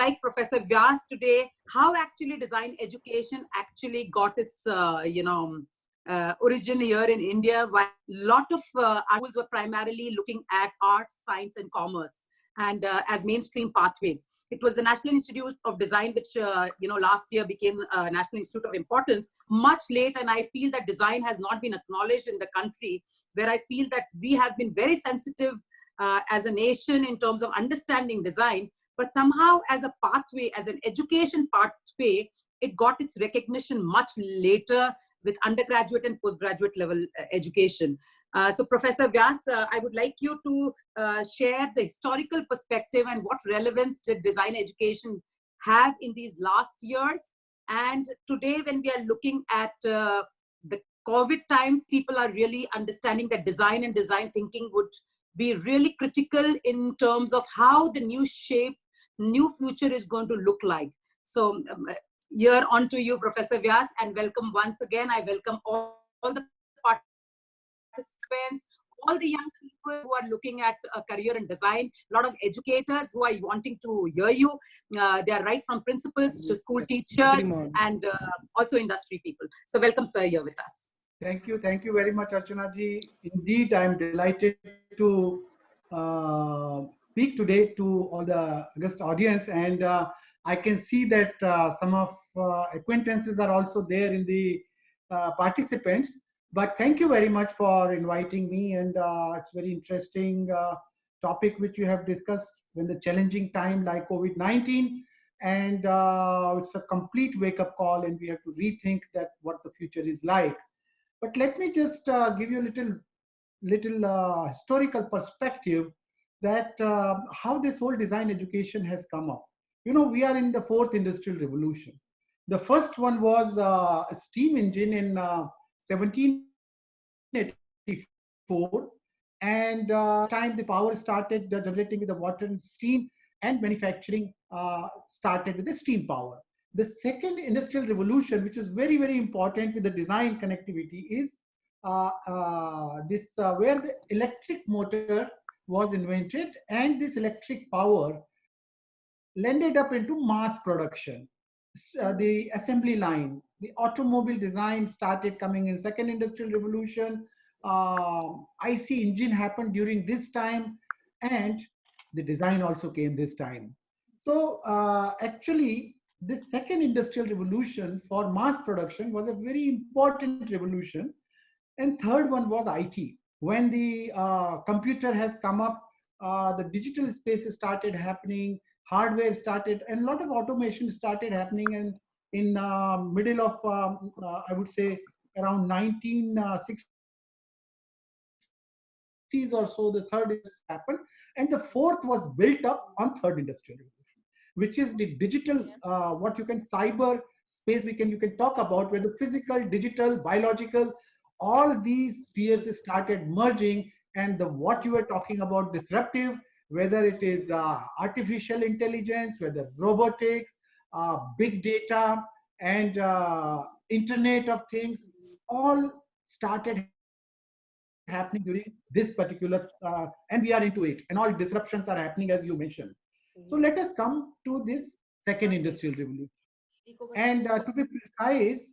like Professor Vyas today, how actually design education actually got its, origin here in India. While a lot of schools were primarily looking at arts, science, and commerce, and as mainstream pathways. It was the National Institute of Design, which last year became National Institute of Importance much late. And I feel that design has not been acknowledged in the country, where I feel that we have been very sensitive as a nation in terms of understanding design, but somehow as a pathway, as an education pathway, it got its recognition much later with undergraduate and postgraduate level education. So Professor Vyas, I would like you to share the historical perspective and what relevance did design education have in these last years. And today, when we are looking at the COVID times, people are really understanding that design and design thinking would be really critical in terms of how the new shape, new future is going to look like. So here on to you, Professor Vyas, and welcome once again. I welcome all the participants, all the young people who are looking at a career in design, a lot of educators who are wanting to hear you. They are right from principals to school teachers and also industry people. So welcome, sir, here with us. Thank you very much, Archana ji. Indeed, I'm delighted to speak today to all the guest audience, and I can see that some of acquaintances are also there in the participants. But thank you very much for inviting me, and it's very interesting topic which you have discussed when the challenging time like COVID-19, and it's a complete wake-up call, and we have to rethink that what the future is like. But let me just give you a little historical perspective that how this whole design education has come up. You know, we are in the fourth industrial revolution. The first one was a steam engine in 1784, and time the power started generating with the water and steam, and manufacturing started with the steam power. The second industrial revolution, which is very, very important with the design connectivity, is where the electric motor was invented, and this electric power landed up into mass production. The assembly line, the automobile design started coming in second industrial revolution. IC engine happened during this time, and the design also came this time. So actually, this second industrial revolution for mass production was a very important revolution. And third one was IT. When the computer has come up, the digital spaces started happening, hardware started, and a lot of automation started happening. And in middle of, I would say, around 1960s or so, the third happened. And the fourth was built up on third industrial revolution, which is the digital, what you can cyber space you can talk about, where the physical, digital, biological, all these spheres started merging. And what you were talking about, disruptive, whether it is artificial intelligence, whether robotics, big data, and Internet of Things, all started happening during this particular, and we are into it, and all disruptions are happening, as you mentioned. So let us come to this second industrial revolution. And to be precise,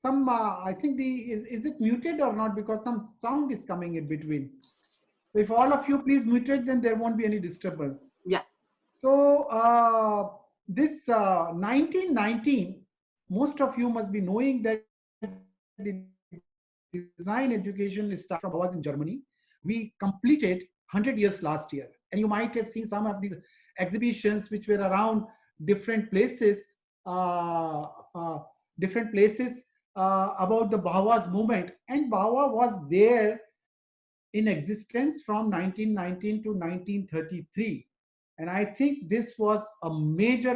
some I think is it muted or not, because some sound is coming in between. So if all of you please mute it, then there won't be any disturbance. Yeah. So this 1919, most of you must be knowing that the design education started from Bauhaus in Germany. We completed 100 years last year, and you might have seen some of these exhibitions which were around different places, about the Bauhaus movement. And Bauhaus was there in existence from 1919 to 1933. And I think this was a major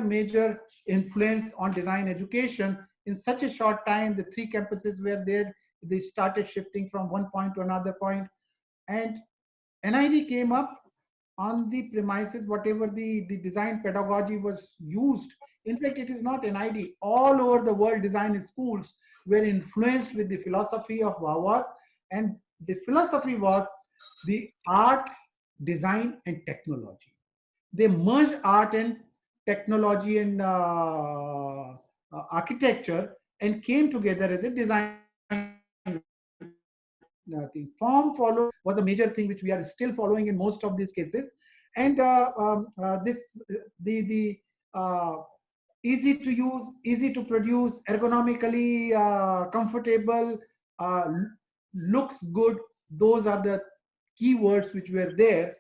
influence on design education. In such a short time, the three campuses were there. They started shifting from one point to another point. And NID came up on the premises, whatever the design pedagogy was used. In fact, it is not NID. All over the world, design schools were influenced with the philosophy of Bauhaus. And the philosophy was the art design and technology. They merged art and technology and architecture and came together as a design thing. Form follow was a major thing which we are still following in most of these cases, and this the easy to use, easy to produce, ergonomically comfortable, looks good. Those are the keywords which were there.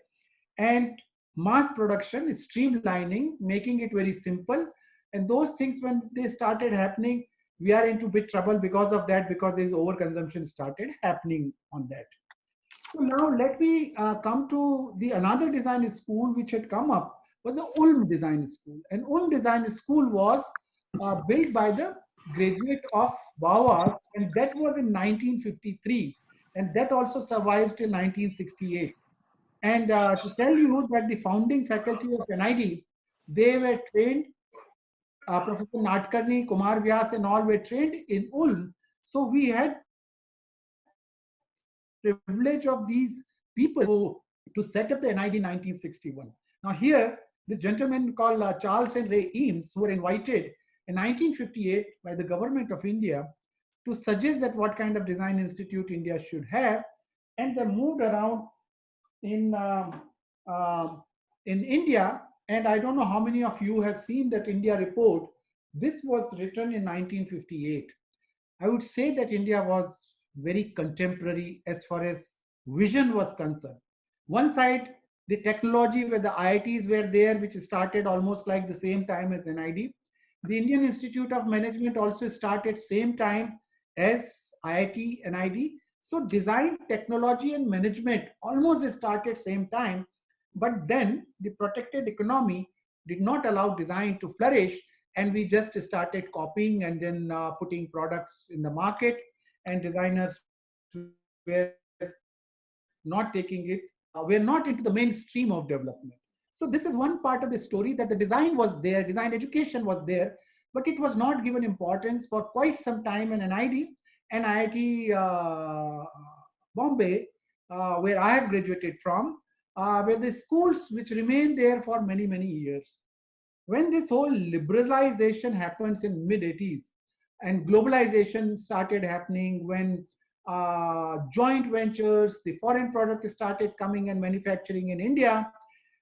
And mass production is streamlining, making it very simple. And those things, when they started happening, we are into big trouble because of that, because there is overconsumption started happening on that. So now let me come to the another design school which had come up, was the Ulm Design School. And Ulm Design School was built by the graduate of Bauhaus, and that was in 1953, and that also survives till 1968. And to tell you that the founding faculty of NID, they were trained, Professor Nadkarni, Kumar Vyas, and all were trained in Ulm. So we had privilege of these people to set up the NID 1961. Now here, this gentleman called Charles and Ray Eames were invited in 1958 by the government of India to suggest that what kind of design institute India should have, and they moved around in in India. And I don't know how many of you have seen that India report. This was written in 1958. I would say that India was very contemporary as far as vision was concerned. One side, the technology where the IITs were there, which started almost like the same time as NID. The Indian Institute of Management also started same time as IIT, NID. So design, technology, and management almost started same time. But then the protected economy did not allow design to flourish, and we just started copying and then putting products in the market, and designers were not taking it, we're not into the mainstream of development. So this is one part of the story, that the design was there, design education was there, but it was not given importance for quite some time in NID and IIT Bombay, where I have graduated from, where the schools which remained there for many, many years. When this whole liberalization happens in mid 80s and globalization started happening, when joint ventures, the foreign product started coming and manufacturing in India,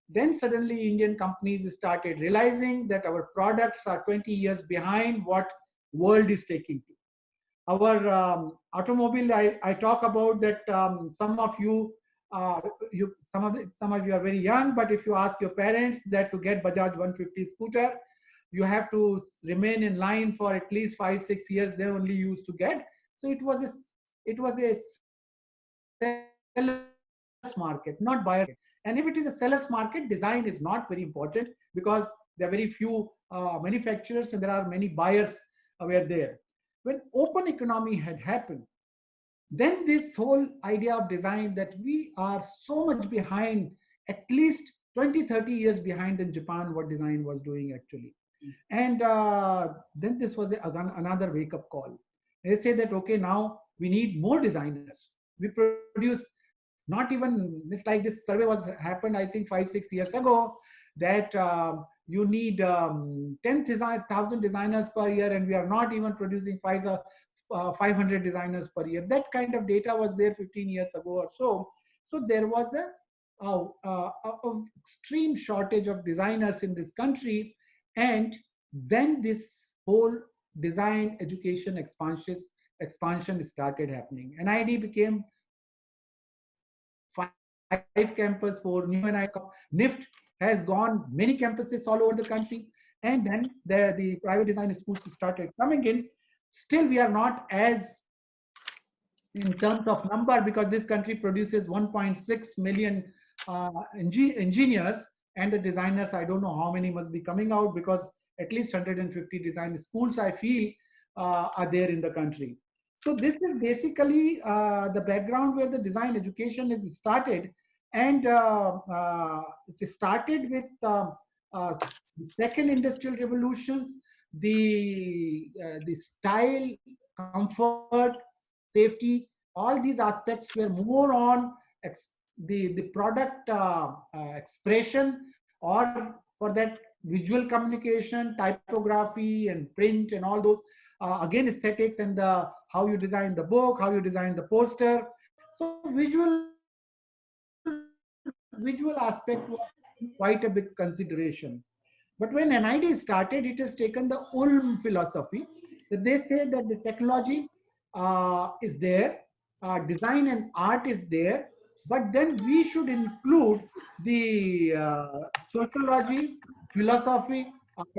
then suddenly Indian companies started realizing that our products are 20 years behind what world is taking to. Our automobile, I talk about that. Some of you, some of you are very young, but if you ask your parents that to get Bajaj 150 scooter, you have to remain in line for at least 5-6 years. They only used to get. So it was a seller's market, not buyer's market. And if it is a seller's market, design is not very important, because there are very few manufacturers and there are many buyers were there. When open economy had happened, then this whole idea of design, that we are so much behind, at least 20-30 years behind in Japan, what design was doing actually. And then this was again another wake up call. They say that, okay, now we need more designers. We produce, not even, it's like this survey was happened, I think 5-6 years ago, that you need 10,000 designers per year, and we are not even producing 500 designers per year. That kind of data was there 15 years ago or so. So there was a extreme shortage of designers in this country. And then this whole design education expansion started happening. NID became 5 campus, 4 new NID. NIFT has gone many campuses all over the country. And then the private design schools started coming in. Still, we are not as in terms of number, because this country produces 1.6 million engineers, and the designers, I don't know how many must be coming out, because at least 150 design schools, I feel, are there in the country. So this is basically the background where the design education is started. And it started with second industrial revolutions. The style, comfort, safety, all these aspects were more on the product expression, or for that visual communication, typography and print and all those, again aesthetics and the how you design the book, how you design the poster. So visual aspect was quite a big consideration. But when NID started, it has taken the Ulm philosophy, that they say that the technology is there, design and art is there, but then we should include the sociology, philosophy,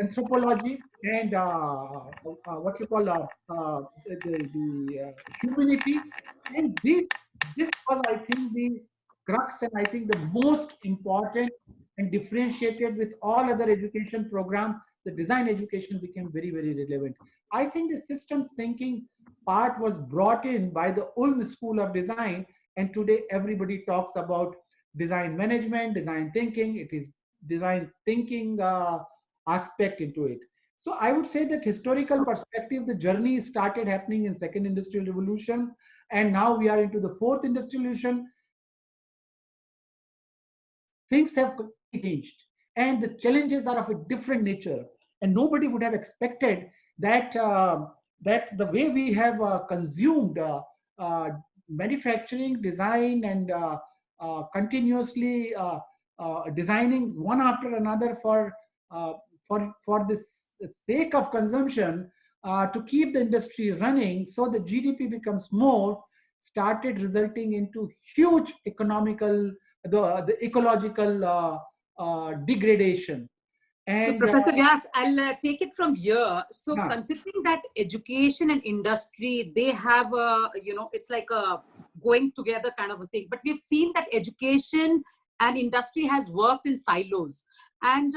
anthropology, and what you call the humanity. And this was, I think, the crux, and I think the most important and differentiated with all other education program. The design education became very, very relevant. I think the systems thinking part was brought in by the Ulm School of Design, and today everybody talks about design management, design thinking. It is design thinking aspect into it. So I would say that historical perspective, the journey started happening in second industrial revolution, and now we are into the fourth industrial revolution. Things have changed, and the challenges are of a different nature, and nobody would have expected that that the way we have consumed uh, manufacturing, design, and continuously designing one after another uh, for this sake of consumption, to keep the industry running so the GDP becomes more, started resulting into huge economical, the ecological degradation. So, And Professor Vyas, I'll take it from here. So, yeah, considering that education and industry, they have a, it's like a going together kind of a thing. But we've seen that education and industry has worked in silos. And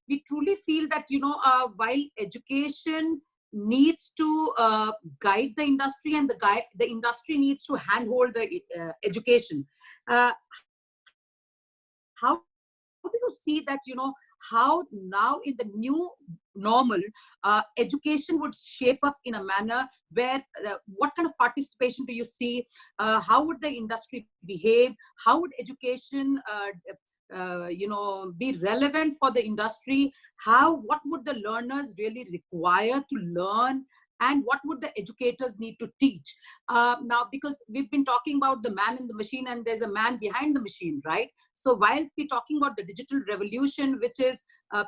we truly feel that, while education needs to guide the industry, and the industry needs to handhold the education. How do you see that, how now in the new normal, education would shape up in a manner where, what kind of participation do you see? How would the industry behave? How would education be relevant for the industry? What would the learners really require to learn, and what would the educators need to teach? Now, because we've been talking about the man in the machine, and there's a man behind the machine, right? So while we're talking about the digital revolution, which is,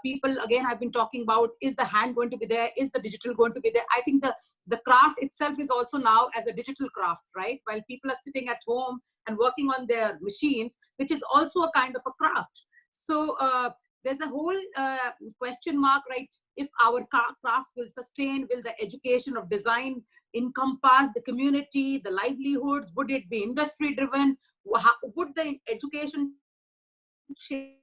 people again have been talking about, is the hand going to be there? Is the digital going to be there? I think the craft itself is also now as a digital craft, right? While people are sitting at home and working on their machines, which is also a kind of a craft. So there's a whole question mark, right? If our crafts will sustain, will the education of design encompass the community, the livelihoods? Would it be industry driven? Would the education shape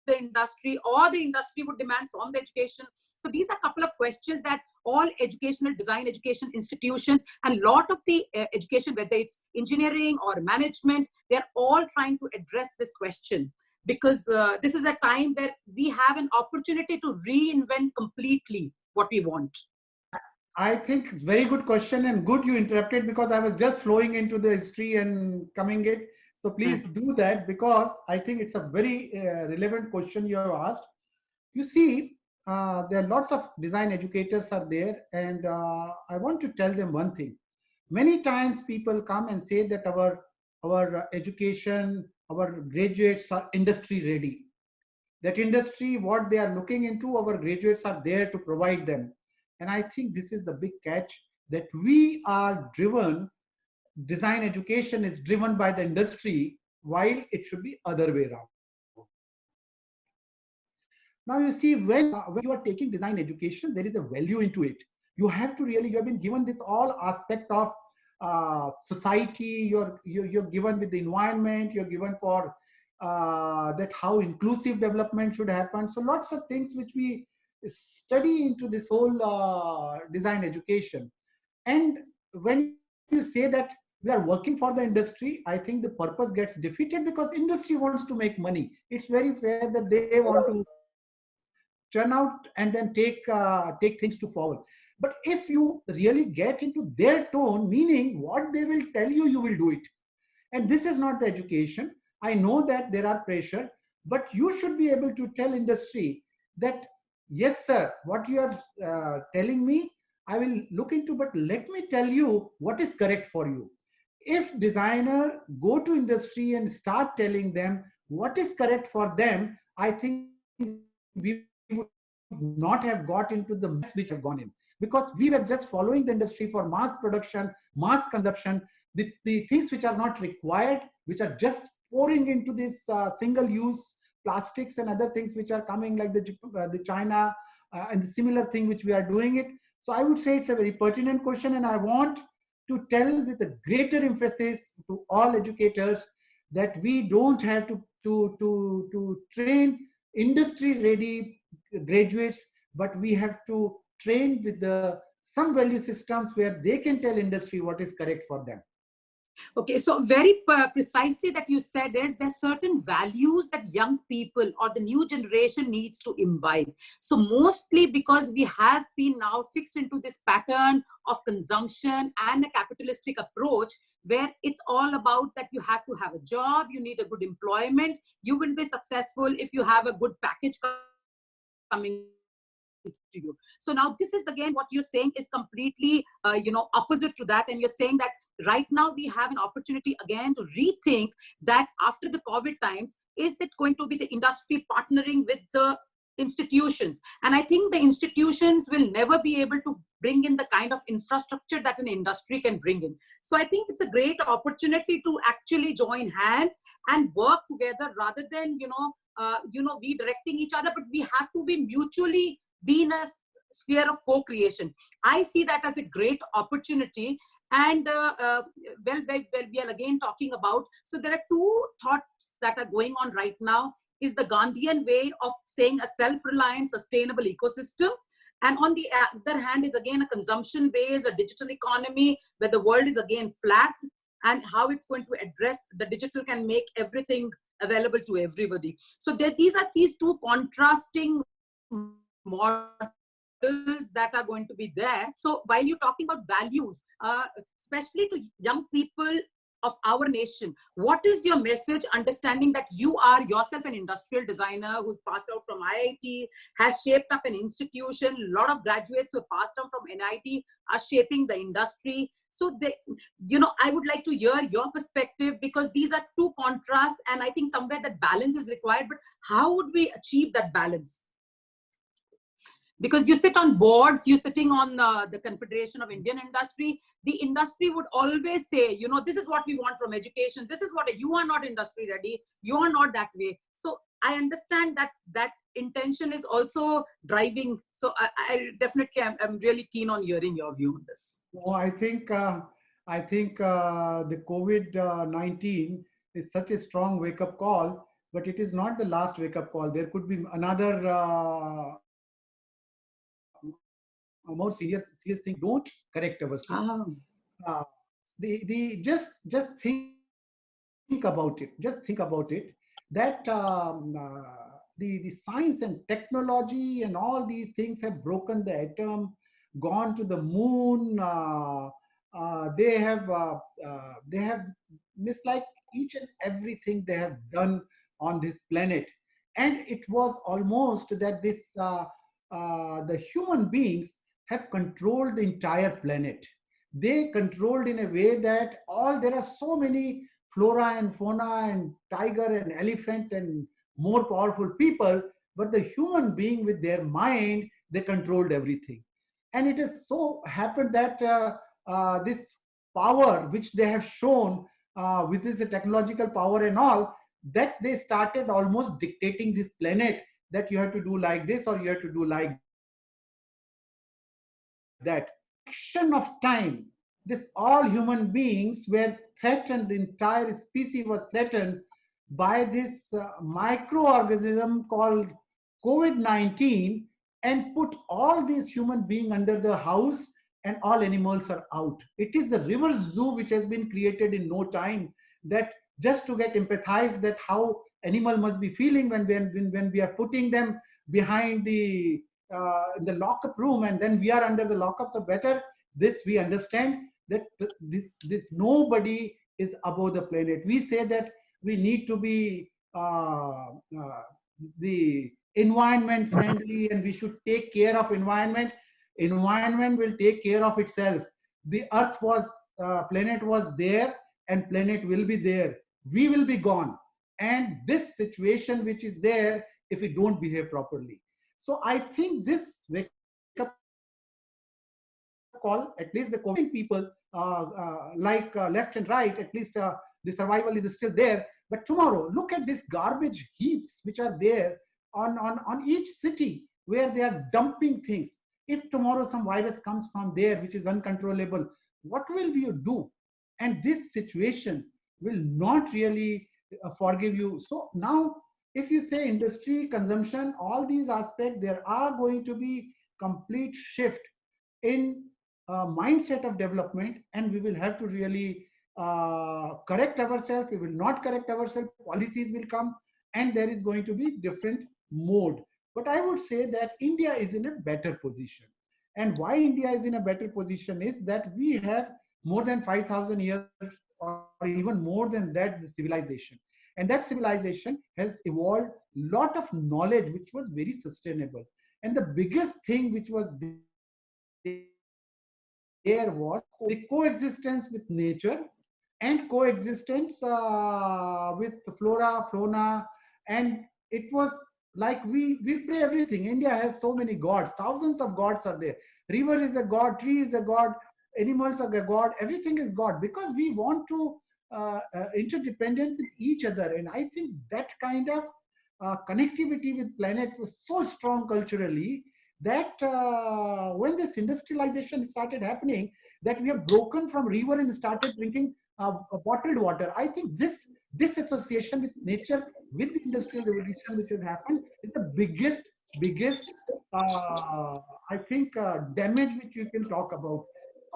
the industry, or the industry would demand from the education? So these are a couple of questions that all educational design education institutions and a lot of the education, whether it's engineering or management, they're all trying to address this question, because this is a time where we have an opportunity to reinvent completely what we want. I think it's very good question, and good you interrupted, because I was just flowing into the history and coming it. So please do that, because I think it's a very relevant question you have asked. You see, there are lots of design educators are there, and I want to tell them one thing. Many times people come and say that our education, our graduates are industry ready. That industry, what they are looking into, our graduates are there to provide them. And I think this is the big catch, that we are driven, design education is driven by the industry, while it should be other way around. Now you see, when you are taking design education, there is a value into it. You have to really, you have been given this all aspect of society, you're given with the environment, you're given for that how inclusive development should happen. So lots of things which we study into this whole design education. And when you say that we are working for the industry, I think the purpose gets defeated, because industry wants to make money. It's very fair that they want to churn out and then take things to forward. But if you really get into their tone, meaning what they will tell you, you will do it. And this is not the education. I know that there are pressure, but you should be able to tell industry that, yes, sir, what you are telling me, I will look into, but let me tell you what is correct for you. If designer go to industry and start telling them what is correct for them, I think we would not have got into the mess which have gone in, because we were just following the industry for mass production, mass consumption, the things which are not required, which are just pouring into this single use plastics and other things which are coming, like the China and the similar thing which we are doing it. So I would say it's a very pertinent question, and I want to tell with a greater emphasis to all educators that we don't have to train industry ready graduates, but we have to train with the some value systems where they can tell industry what is correct for them. Okay, so very precisely that you said is there's certain values that young people or the new generation needs to imbibe. So mostly because we have been now fixed into this pattern of consumption and a capitalistic approach, where it's all about that you have to have a job, you need a good employment, you will be successful if you have a good package coming to you. So now this is again what you're saying is completely opposite to that, and you're saying that right now we have an opportunity again to rethink that after the COVID times, is it going to be the industry partnering with the institutions? And I think the institutions will never be able to bring in the kind of infrastructure that an industry can bring in. So I think it's a great opportunity to actually join hands and work together rather than we directing each other, but we have to be mutually be in a sphere of co-creation. I see that as a great opportunity. And we are again talking about, so there are two thoughts that are going on right now, is the Gandhian way of saying a self-reliant, sustainable ecosystem. And on the other hand is again a consumption-based, a digital economy where the world is again flat, and how it's going to address the digital can make everything available to everybody. So these are these two contrasting models that are going to be there. So while you're talking about values, especially to young people of our nation, what is your message, understanding that you are yourself an industrial designer who's passed out from IIT, has shaped up an institution, a lot of graduates who passed out from NIT are shaping the industry. So I would like to hear your perspective, because these are two contrasts, and I think somewhere that balance is required. But how would we achieve that balance? Because you sit on boards, you're sitting on the Confederation of Indian Industry. The industry would always say, this is what we want from education. This is what you are not industry ready. You are not that way. So I understand that intention is also driving. So I definitely am really keen on hearing your view on this. Oh, I think the COVID-19 is such a strong wake-up call, but it is not the last wake-up call. There could be another a more serious thing. Don't correct ourselves. Just think about it. Just think about it. That the science and technology and all these things have broken the atom, gone to the moon. They have missed like each and everything they have done on this planet, and it was almost that the human beings have controlled the entire planet. They controlled in a way that there are so many flora and fauna and tiger and elephant and more powerful people, but the human being with their mind, they controlled everything. And it has so happened that this power which they have shown with this technological power and all, that they started almost dictating this planet, that you have to do like this or you have to do like that. Action of time, this all human beings were threatened, the entire species was threatened by this microorganism called COVID-19, and put all these human beings under the house, and all animals are out. It is the reverse zoo which has been created in no time, that just to get empathized that how animal must be feeling when we are putting them behind the lockup room, and then we are under the lockup. So better this we understand that this nobody is above the planet. We say that we need to be the environment friendly, and we should take care of environment. Environment will take care of itself. The earth was planet was there, and planet will be there. We will be gone, and this situation which is there, if we don't behave properly. So I think this wake up call, at least the people like left and right, at least the survival is still there. But tomorrow, look at these garbage heaps which are there on each city where they are dumping things. If tomorrow some virus comes from there which is uncontrollable, what will you do? And this situation will not really forgive you. So now, if you say industry, consumption, all these aspects, there are going to be complete shift in mindset of development, and we will have to really correct ourselves. We will not correct ourselves, policies will come, and there is going to be different mode. But I would say that India is in a better position. And why India is in a better position is that we have more than 5,000 years, or even more than that, the civilization. And that civilization has evolved lot of knowledge which was very sustainable. And the biggest thing which was there was the coexistence with nature, and coexistence with flora, fauna. And it was like we pray everything. India has so many gods, thousands of gods are there. River is a god, tree is a god, animals are a god, everything is god, because we want to interdependent with each other. And I think that kind of connectivity with planet was so strong culturally, that when this industrialization started happening, that we have broken from river and started drinking bottled water. I think this association with nature, with the industrial revolution which has happened, is the biggest I think damage which you can talk about.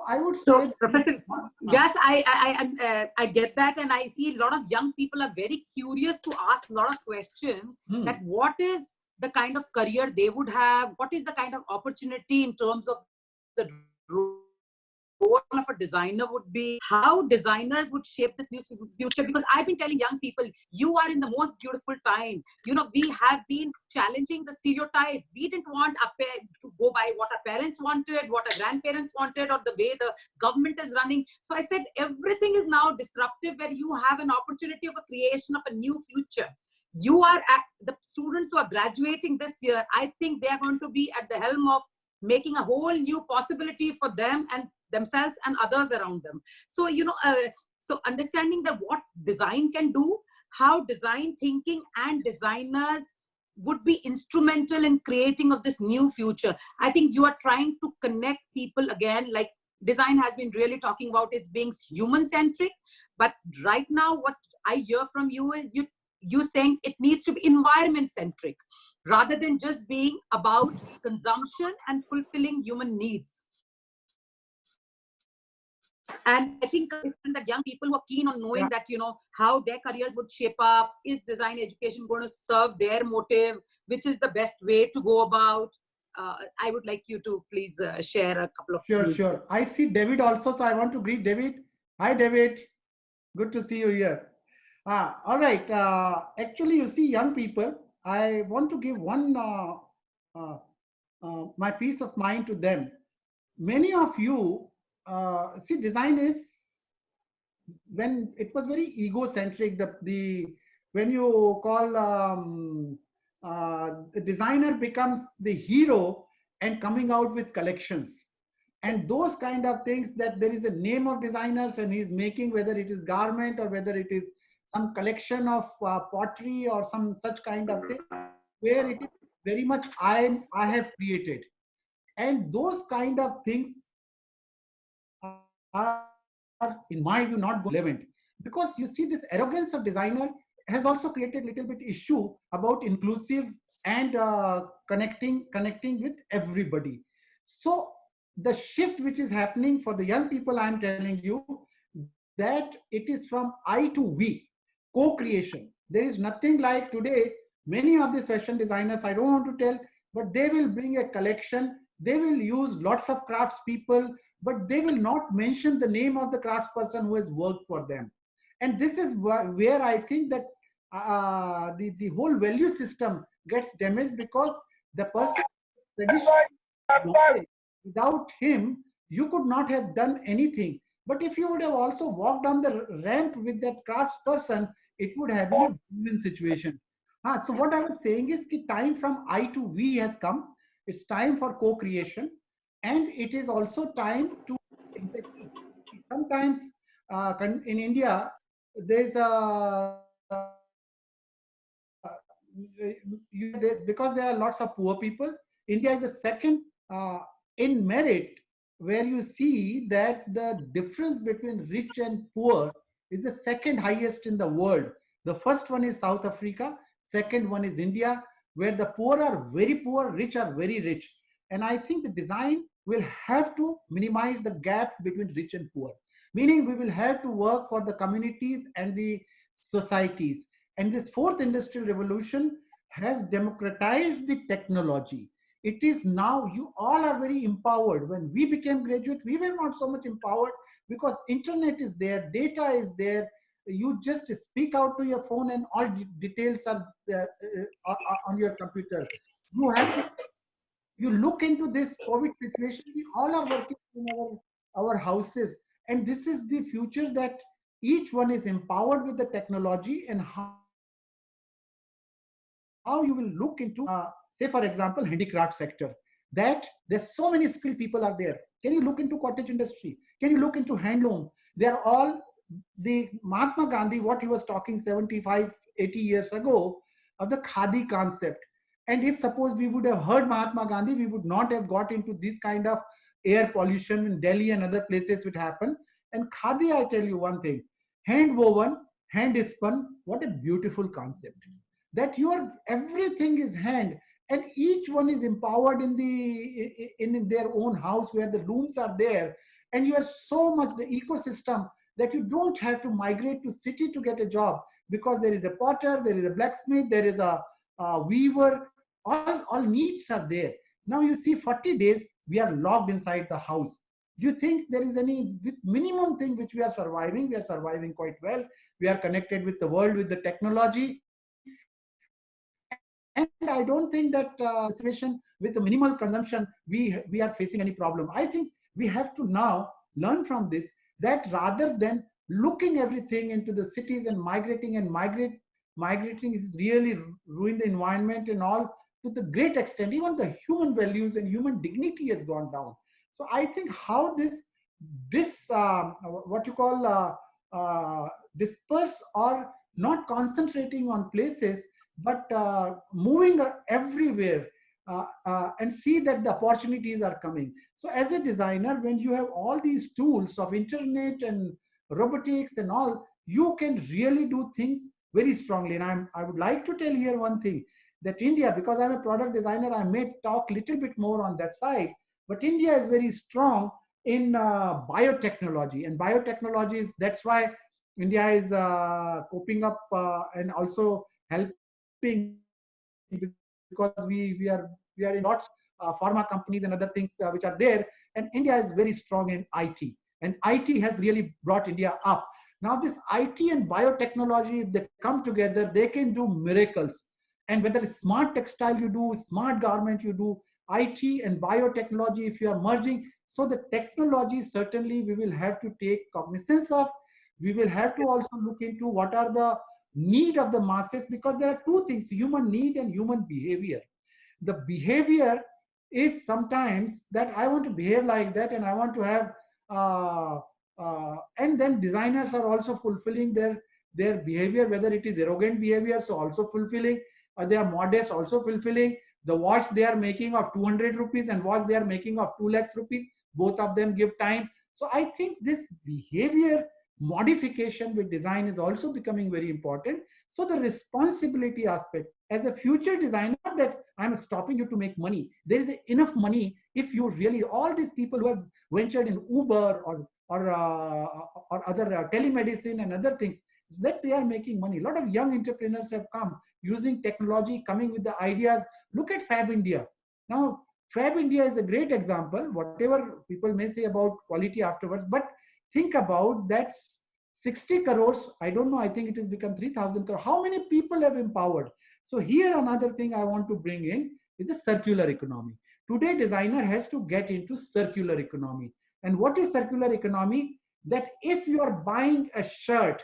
I would So, say Professor, yes, I get that, and I see a lot of young people are very curious to ask a lot of questions. That what is the kind of career they would have? What is the kind of opportunity in terms of the role of a designer would be, how designers would shape this new future? Because I've been telling young people, you are in the most beautiful time. You know, we have been challenging the stereotype. We didn't want to go by what our parents wanted, what our grandparents wanted, or the way the government is running. So I said, everything is now disruptive, where you have an opportunity of a creation of a new future. You are at the students who are graduating this year. I think they are going to be at the helm of making a whole new possibility for them and themselves and others around them. So, you know, so understanding that what design can do, how design thinking and designers would be instrumental in creating of this new future. I think you are trying to connect people again, like design has been really talking about it's being human-centric. But right now, what I hear from you is you saying it needs to be environment-centric, rather than just being about consumption and fulfilling human needs. And I think that young people who are keen on knowing that, you know, how their careers would shape up, is design education going to serve their motive, which is the best way to go about? I would like you to please share a couple of views. Sure. I see David also, so I want to greet David. Hi, David. Good to see you here. All right. Actually, you see, young people, I want to give one my peace of mind to them. Many of you see, design is, when it was very egocentric, the when you call the designer becomes the hero and coming out with collections and those kind of things, that there is a name of designers and he's making, whether it is garment or whether it is some collection of pottery or some such kind of thing, where it is very much I have created. And those kind of things are, in my view, not going relevant, because you see this arrogance of designer has also created little bit issue about inclusive and connecting with everybody. So the shift which is happening for the young people, I'm telling you that it is from I to we, co-creation. There is nothing like today, many of these fashion designers, I don't want to tell, but they will bring a collection, they will use lots of crafts people, but they will not mention the name of the craftsperson who has worked for them. And this is where I think that the whole value system gets damaged, because the person traditional knowledge, without him, you could not have done anything. But if you would have also walked on the ramp with that crafts person, it would have been a win-win situation. So what I was saying is that time from I to we has come. It's time for co-creation, and it is also time to empathy. Sometimes in India, there's a because there are lots of poor people. India is the second in merit, where you see that the difference between rich and poor is the second highest in the world. The first one is South Africa, second one is India, where the poor are very poor, rich are very rich. And I think the design will have to minimize the gap between rich and poor, meaning we will have to work for the communities and the societies. And this fourth industrial revolution has democratized the technology. It is now, you all are very empowered. When we became graduate, we were not so much empowered, because internet is there, data is there. You just speak out to your phone and all details are on your computer. You have to, you look into this COVID situation, we all are working in our houses. And this is the future, that each one is empowered with the technology. And how you will look into, say for example, handicraft sector, that there's so many skilled people are there. Can you look into cottage industry? Can you look into handloom? They are all, the Mahatma Gandhi, what he was talking 75, 80 years ago, of the khadi concept. And if suppose we would have heard Mahatma Gandhi, we would not have got into this kind of air pollution in Delhi and other places which happen. And khadi, I tell you one thing, hand woven, hand spun, what a beautiful concept. That your everything is hand, and each one is empowered in in their own house, where the looms are there. And you are so much the ecosystem, that you don't have to migrate to city to get a job, because there is a potter, there is a blacksmith, there is a weaver, all needs are there. Now you see 40 days we are locked inside the house. Do you think there is any with minimum thing which we are surviving? We are surviving quite well. We are connected with the world, with the technology. And I don't think that situation with the minimal consumption, we are facing any problem. I think we have to now learn from this, that rather than looking everything into the cities and migrating is really ruin the environment and all, to the great extent. Even the human values and human dignity has gone down. So I think how this what you call disperse, or not concentrating on places, but moving everywhere, and see that the opportunities are coming. So as a designer, when you have all these tools of internet and robotics and all, you can really do things very strongly. And I would like to tell here one thing, that India, because I'm a product designer, I may talk little bit more on that side, but India is very strong in biotechnology. And biotechnology is, that's why India is coping up and also helping, because we are in lots pharma companies and other things which are there. And India is very strong in IT, and IT has really brought India up. Now this IT and biotechnology, if they come together, they can do miracles. And whether it's smart textile you do, smart garment you do, IT and biotechnology, if you are merging, so the technology certainly we will have to take cognizance of. We will have to also look into what are the need of the masses, because there are two things, human need and human behavior. The behavior is sometimes that I want to behave like that, and I want to have and then designers are also fulfilling their behavior, whether it is arrogant behavior, so also fulfilling, or they are modest, also fulfilling. The watch they are making of 200 rupees and watch they are making of 2 lakhs rupees, both of them give time. So I think this behavior modification with design is also becoming very important. So the responsibility aspect, as a future designer, that I'm stopping you to make money. There is enough money if you really, all these people who have ventured in Uber or other telemedicine and other things, that they are making money. A lot of young entrepreneurs have come using technology, coming with the ideas. Look at Fab India. Now, Fab India is a great example, whatever people may say about quality afterwards, but think about that 60 crores, I don't know, I think it has become 3,000 crores. How many people have empowered? So here another thing I want to bring in is a circular economy. Today, designer has to get into circular economy. And what is circular economy? That if you are buying a shirt,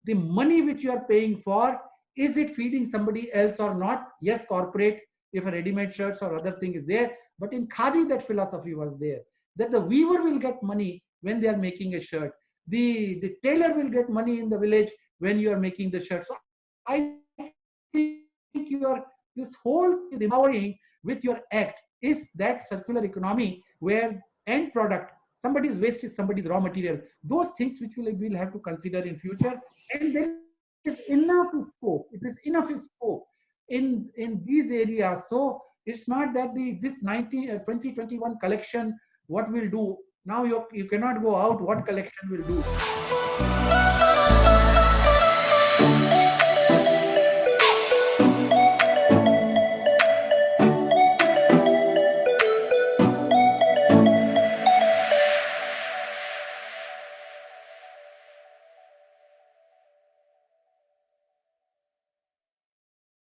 the money which you are paying for, is it feeding somebody else or not? Yes, corporate, if a ready-made shirts or other thing is there, but in khadi that philosophy was there, that the weaver will get money when they are making a shirt, the tailor will get money in the village when you are making the shirt. So I think your this whole is empowering with your act is that circular economy where end product, somebody's waste is somebody's raw material. Those things which we'll have to consider in future, and there is enough scope. It is enough scope in these areas. So it's not that this 2021 collection what will do now. You cannot go out what collection will do.